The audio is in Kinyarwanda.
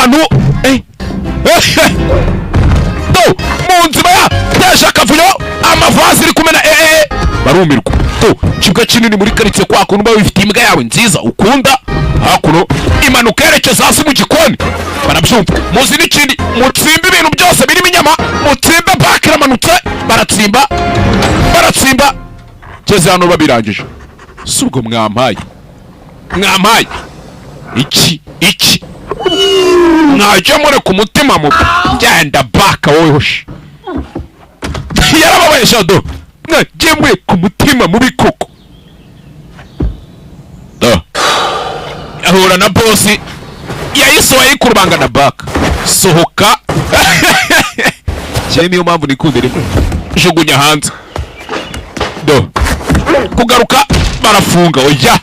abantu do mu nzima yateje akavuyo amavazi iri kumena barumirwa do kibuga kinini muri karitsiye kwa kuntu ba bifite imbwa yawe nziza ukunda hakuno imanuka yerekeza hasi mu gikoni barabyumva muzi n'ikindi mutsimba ibintu byose birimo inyama mutsimba paka iramanutse baratsimba keze hano babirangije subwo mwampaye iki najya mure ku mutima mu genda baka wowe hoshi yarababaye shado najya mure ku mutima mubi koko ahura na bosi yahise wayikurubanga na baka sohoka cyane niyo mpamvu nikundira jugunya hanze do kugaruka barafunga oya